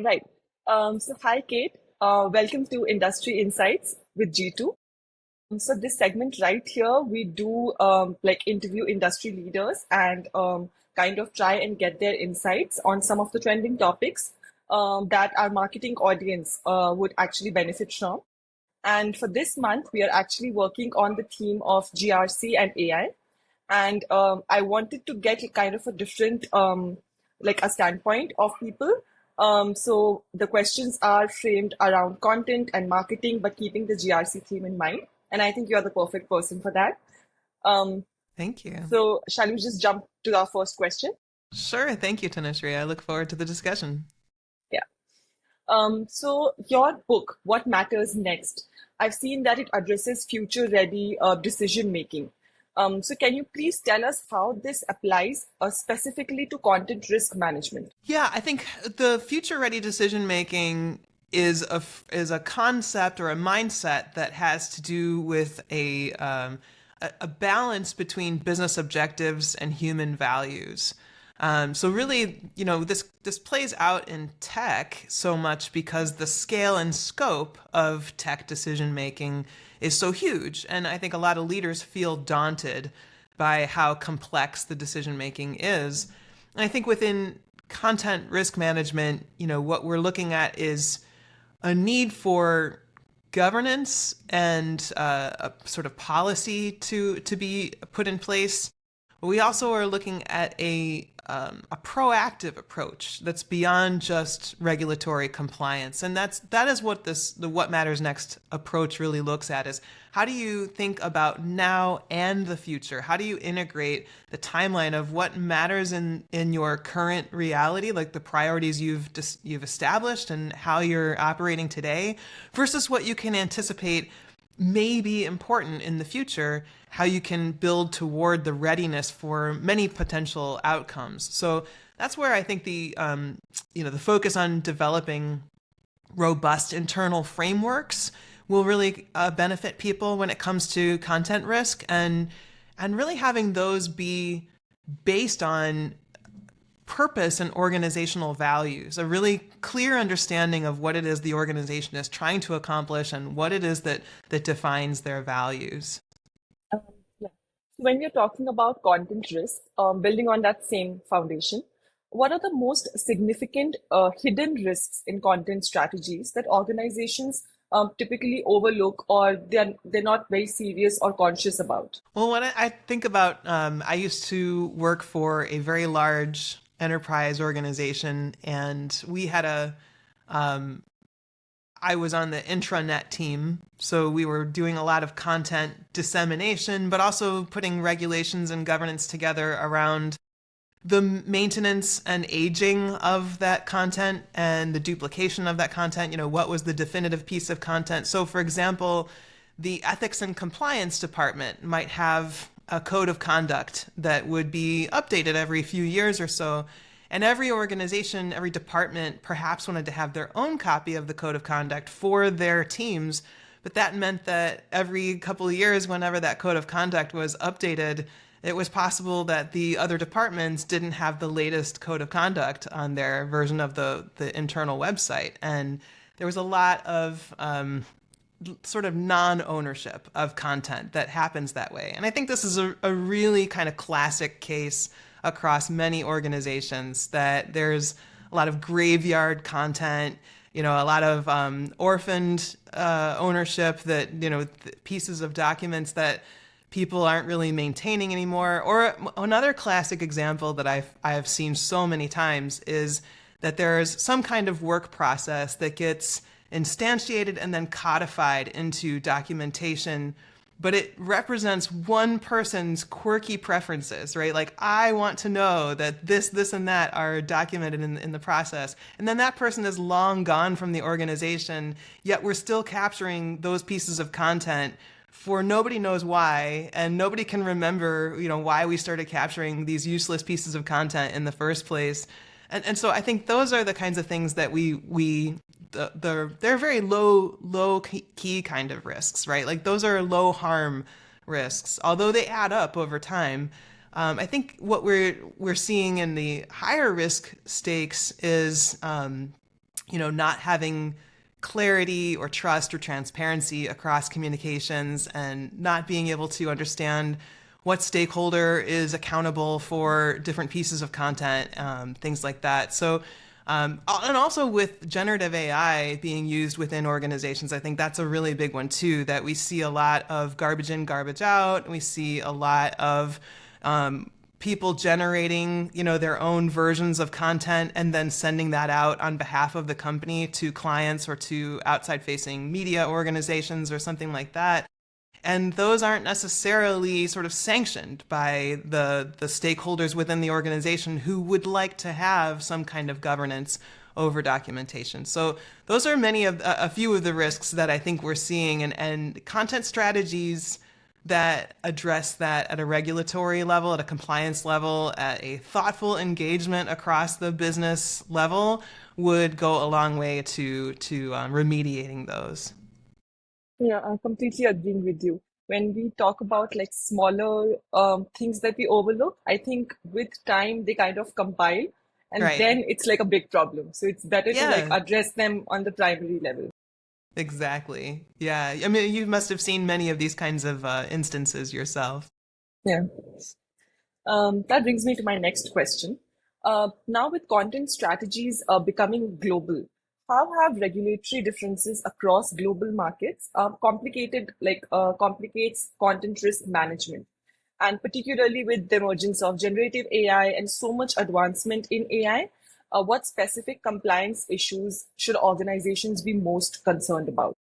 All right. So hi, Kate. Welcome to Industry Insights with G2. So this segment right here, we do like interview industry leaders and kind of try and get their insights on some of the trending topics that our marketing audience would actually benefit from. And for this month, we are actually working on the theme of GRC and AI. And I wanted to get a kind of a different, like a standpoint of people. So the questions are framed around content and marketing, but keeping the GRC theme in mind. And I think you're the perfect person for that. Um, Thank you. so shall we just jump to our first question? Sure. Thank you, Tanushree. I look forward to the discussion. Yeah. So your book, What Matters Next, I've seen that it addresses future-ready decision making. So can you please tell us how this applies specifically to content risk management? Yeah, I think the future ready decision making is a concept or a mindset that has to do with a balance between business objectives and human values. So really, this plays out in tech so much because the scale and scope of tech decision making is so huge, and I think a lot of leaders feel daunted by how complex the decision making is. And I think within content risk management, what we're looking at is a need for governance and a sort of policy to be put in place. We also are looking at a proactive approach that's beyond just regulatory compliance, and that is what the What Matters Next approach really looks at: is how do you think about now and the future? How do you integrate the timeline of what matters in your current reality, like the priorities you've established and how you're operating today, versus what you can anticipate may be important in the future, how you can build toward the readiness for many potential outcomes. So that's where I think the focus on developing robust internal frameworks will really benefit people when it comes to content risk, and really having those be based on purpose and organizational values, a really clear understanding of what it is the organization is trying to accomplish and what it is that defines their values. Um, yeah. So when we're talking about content risk, building on that same foundation, what are the most significant hidden risks in content strategies that organizations typically overlook or they're not very serious or conscious about? Well, when I think about, I used to work for a very large enterprise organization, and we had I was on the intranet team, so we were doing a lot of content dissemination, but also putting regulations and governance together around the maintenance and aging of that content and the duplication of that content. What was the definitive piece of content? So, for example, the ethics and compliance department might have a code of conduct that would be updated every few years or so. And every organization, every department perhaps wanted to have their own copy of the code of conduct for their teams. But that meant that every couple of years, whenever that code of conduct was updated, it was possible that the other departments didn't have the latest code of conduct on their version of the internal website. And there was a lot of sort of non-ownership of content that happens that way. And I think this is a really kind of classic case across many organizations, that there's a lot of graveyard content, a lot of orphaned ownership, that, pieces of documents that people aren't really maintaining anymore. Or another classic example that I've seen so many times is that there's some kind of work process that gets instantiated and then codified into documentation, but it represents one person's quirky preferences, right? Like, I want to know that this, and that are documented in the process. And then that person is long gone from the organization, yet we're still capturing those pieces of content for nobody knows why, and nobody can remember, why we started capturing these useless pieces of content in the first place. And so I think those are the kinds of things that they're very low key kind of risks, right? Like, those are low harm risks, although they add up over time. I think what we're seeing in the higher risk stakes is not having clarity or trust or transparency across communications and not being able to understand what stakeholder is accountable for different pieces of content, things like that. So, and also with generative AI being used within organizations, I think that's a really big one too, that we see a lot of garbage in, garbage out. We see a lot of people generating, their own versions of content and then sending that out on behalf of the company to clients or to outside facing media organizations or something like that. And those aren't necessarily sort of sanctioned by the stakeholders within the organization who would like to have some kind of governance over documentation. So those are a few of the risks that I think we're seeing, and content strategies that address that at a regulatory level, at a compliance level, at a thoughtful engagement across the business level would go a long way to remediating those. Yeah, I'm completely agreeing with you. When we talk about like smaller things that we overlook, I think with time they kind of compile and Right. then it's like a big problem. So it's better to like Yeah, address them on the primary level. exactly. Yeah. I mean, you must have seen many of these kinds of instances yourself. Yeah. That brings me to my next question. Now, with content strategies becoming global, how have regulatory differences across global markets complicates content risk management? And particularly with the emergence of generative AI and so much advancement in AI, what specific compliance issues should organizations be most concerned about?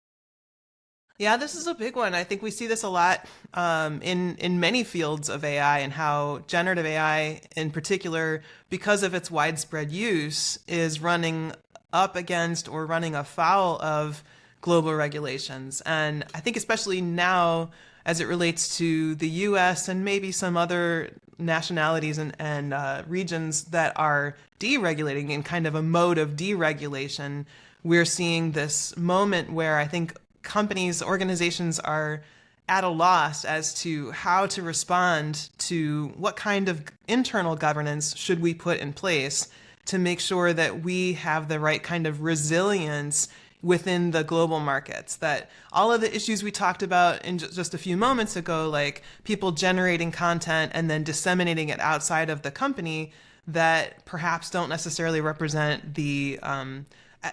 Yeah, this is a big one. I think we see this a lot in many fields of AI, and how generative AI, in particular, because of its widespread use, is running up against or running afoul of global regulations. And I think especially now, as it relates to the U.S. and maybe some other nationalities and regions that are deregulating in kind of a mode of deregulation, we're seeing this moment where I think companies, organizations are at a loss as to how to respond to what kind of internal governance should we put in place to make sure that we have the right kind of resilience within the global markets, that all of the issues we talked about in just a few moments ago, like people generating content and then disseminating it outside of the company that perhaps don't necessarily represent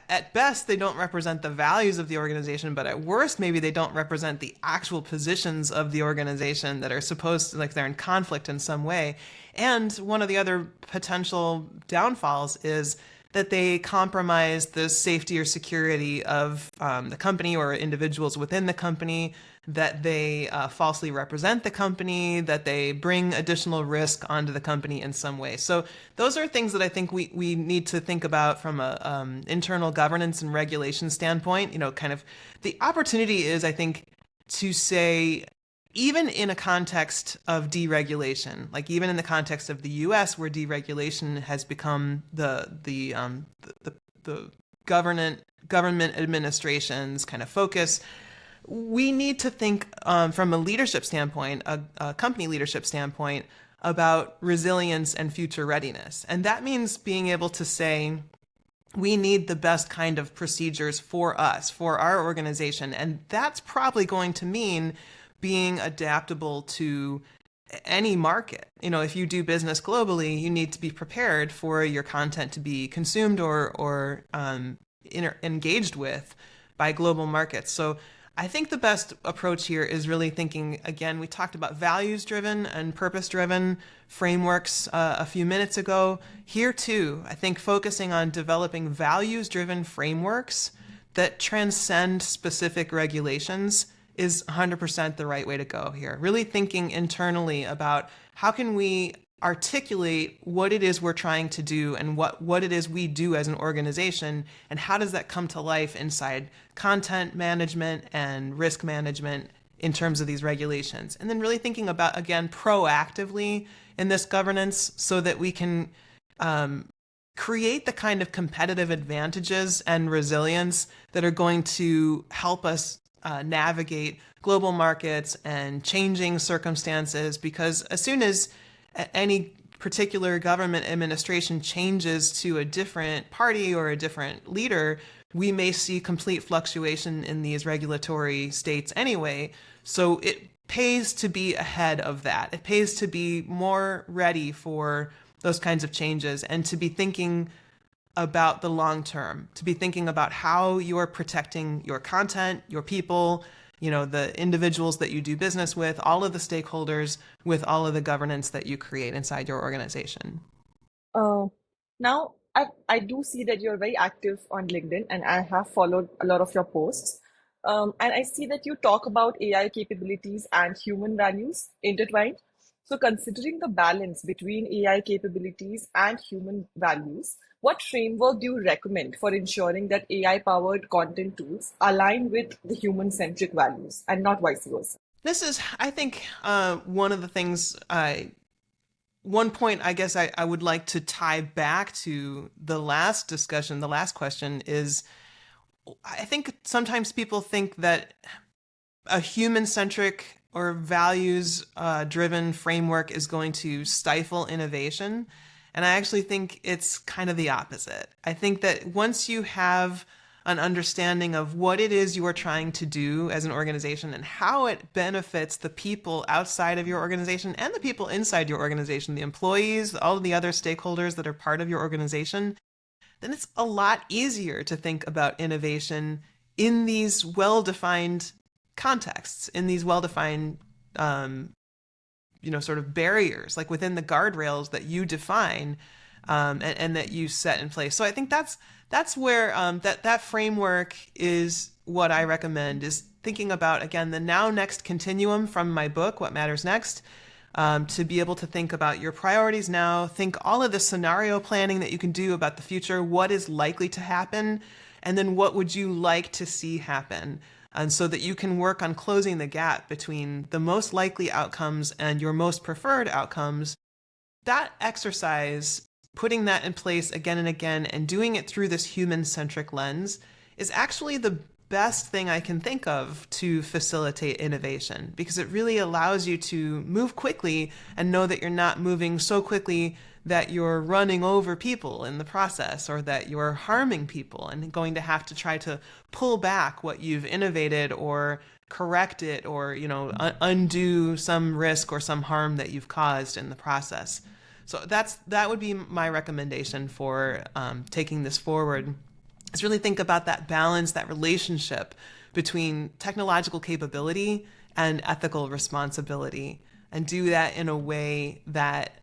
at best, they don't represent the values of the organization, but at worst, maybe they don't represent the actual positions of the organization that are supposed to, like they're in conflict in some way. And one of the other potential downfalls is that they compromise the safety or security of the company or individuals within the company, that they falsely represent the company, that they bring additional risk onto the company in some way. So those are things that I think we need to think about from a internal governance and regulation standpoint. Kind of the opportunity is, I think, to say, even in a context of deregulation, like even in the context of the U.S., where deregulation has become the government administration's kind of focus, we need to think from a leadership standpoint, a company leadership standpoint, about resilience and future readiness. And that means being able to say, we need the best kind of procedures for us, for our organization. And that's probably going to mean being adaptable to any market. If you do business globally, you need to be prepared for your content to be consumed or engaged with by global markets. So I think the best approach here is really thinking, again, we talked about values-driven and purpose-driven frameworks a few minutes ago. Here too, I think focusing on developing values-driven frameworks that transcend specific regulations is 100% the right way to go here. Really thinking internally about how can we articulate what it is we're trying to do and what it is we do as an organization, and how does that come to life inside content management and risk management in terms of these regulations. And then really thinking about, again, proactively in this governance so that we can create the kind of competitive advantages and resilience that are going to help us navigate global markets and changing circumstances. Because as soon as any particular government administration changes to a different party or a different leader, we may see complete fluctuation in these regulatory states anyway. So it pays to be ahead of that. It pays to be more ready for those kinds of changes and to be thinking about the long term, to be thinking about how you're protecting your content, your people, the individuals that you do business with, all of the stakeholders, with all of the governance that you create inside your organization. Uh, Now, I do see that you're very active on LinkedIn, and I have followed a lot of your posts. And I see that you talk about AI capabilities and human values intertwined. So, considering the balance between AI capabilities and human values, what framework do you recommend for ensuring that AI-powered content tools align with the human-centric values and not vice versa? This is, I think, one of the things one point I guess I would like to tie back to the last discussion, the last question is, I think sometimes people think that a human-centric or values-driven framework is going to stifle innovation. And I actually think it's kind of the opposite. I think that once you have an understanding of what it is you are trying to do as an organization and how it benefits the people outside of your organization and the people inside your organization, the employees, all of the other stakeholders that are part of your organization, then it's a lot easier to think about innovation in these well-defined contexts, in these well-defined sort of barriers, like within the guardrails that you define and that you set in place. So I think that's where that framework is what I recommend, is thinking about, again, the now next continuum from my book, What Matters Next, to be able to think about your priorities now, think all of the scenario planning that you can do about the future, what is likely to happen, and then what would you like to see happen. And so that you can work on closing the gap between the most likely outcomes and your most preferred outcomes. That exercise, putting that in place again and again and doing it through this human-centric lens, is actually the best thing I can think of to facilitate innovation, because it really allows you to move quickly and know that you're not moving so quickly that you're running over people in the process or that you're harming people and going to have to try to pull back what you've innovated or correct it or undo some risk or some harm that you've caused in the process. So that would be my recommendation for taking this forward, is really think about that balance, that relationship between technological capability and ethical responsibility, and do that in a way that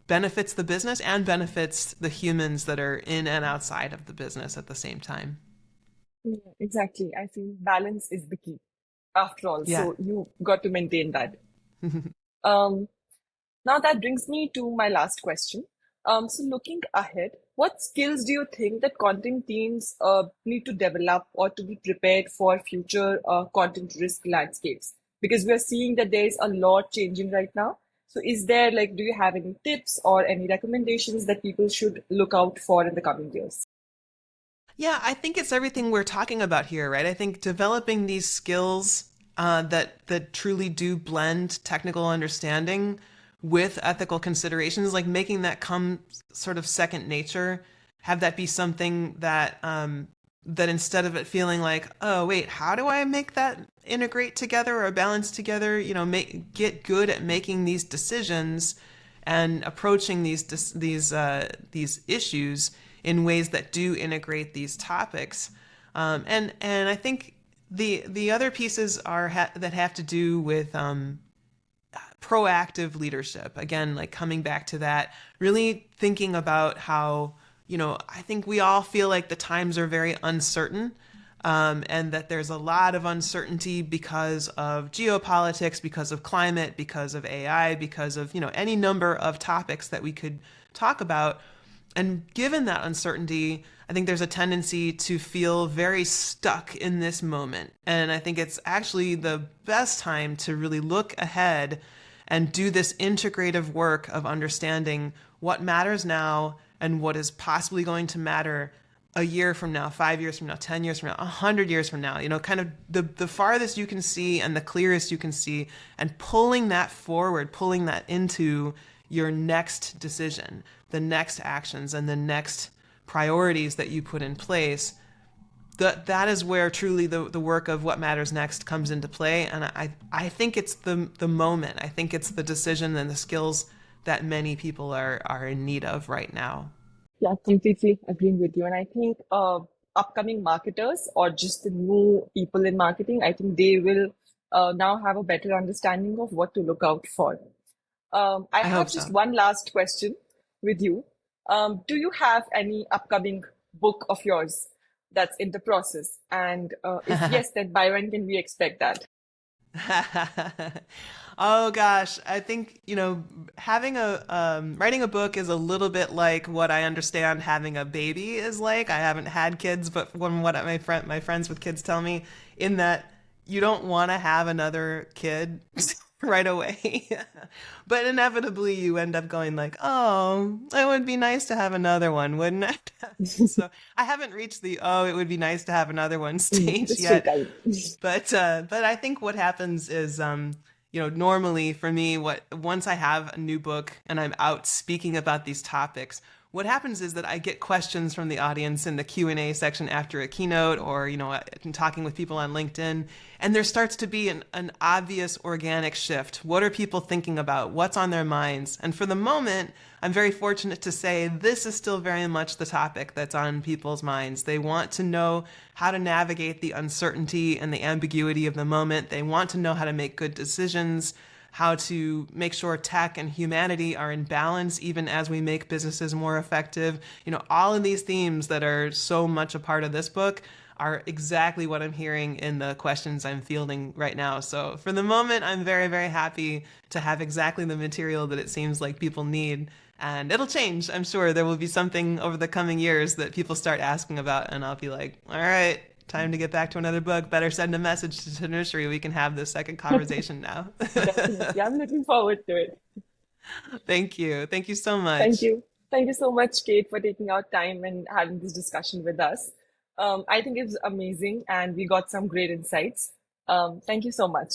benefits the business and benefits the humans that are in and outside of the business at the same time. Yeah, exactly. I feel balance is the key after all. Yeah. So you got to maintain that. Um, Now that brings me to my last question. So looking ahead, what skills do you think that content teams need to develop or to be prepared for future content risk landscapes? Because we are seeing that there is a lot changing right now. So is there do you have any tips or any recommendations that people should look out for in the coming years? Yeah, I think it's everything we're talking about here, right? I think developing these skills that truly do blend technical understanding with ethical considerations, like making that come sort of second nature, have that be something that that instead of it feeling like, oh wait, how do I make that integrate together or balance together? Get good at making these decisions and approaching these issues in ways that do integrate these topics. And I think the other pieces that have to do with proactive leadership. Again, like coming back to that, really thinking about how, I think we all feel like the times are very uncertain, and that there's a lot of uncertainty because of geopolitics, because of climate, because of AI, because of, any number of topics that we could talk about. And given that uncertainty, I think there's a tendency to feel very stuck in this moment. And I think it's actually the best time to really look ahead and do this integrative work of understanding what matters now and what is possibly going to matter a year from now, 5 years from now, 10 years from now, 100 years from now, kind of the farthest you can see and the clearest you can see, and pulling that forward, pulling that into your next decision, the next actions, and the next priorities that you put in place, that is where truly the work of what matters next comes into play. And I think it's the moment. I think it's the decision and the skills that many people are in need of right now. Yeah, completely agreeing with you. And I think upcoming marketers or just the new people in marketing, I think they will now have a better understanding of what to look out for. I I hope have just so. one last question with you. Do you have any upcoming book of yours that's in the process? And if yes, then by when can we expect that? Oh gosh, I think, having a writing a book is a little bit like what I understand having a baby is like. I haven't had kids, but when what my friends with kids tell me, in that you don't want to have another kid right away. But inevitably you end up going like, "Oh, it would be nice to have another one, wouldn't it?" So, I haven't reached the "oh, it would be nice to have another one" stage It's still yet. time. But I think what happens is, normally for me, what once I have a new book and I'm out speaking about these topics, what happens is that I get questions from the audience in the Q&A section after a keynote, or talking with people on LinkedIn, and there starts to be an obvious organic shift. What are people thinking about? What's on their minds? And for the moment, I'm very fortunate to say this is still very much the topic that's on people's minds. They want to know how to navigate the uncertainty and the ambiguity of the moment. They want to know how to make good decisions, how to make sure tech and humanity are in balance even as we make businesses more effective. All of these themes that are so much a part of this book are exactly what I'm hearing in the questions I'm fielding right now. So for the moment, I'm very, very happy to have exactly the material that it seems like people need. And it'll change. I'm sure there will be something over the coming years that people start asking about, and I'll be like, all right, time to get back to another book. Better send a message to nursery. We can have this second conversation now. Definitely. I'm looking forward to it. Thank you. Thank you so Thank much. you. Thank you so much, Kate, for taking out time and having this discussion with us. I think it was amazing and we got some great insights. Thank you so much.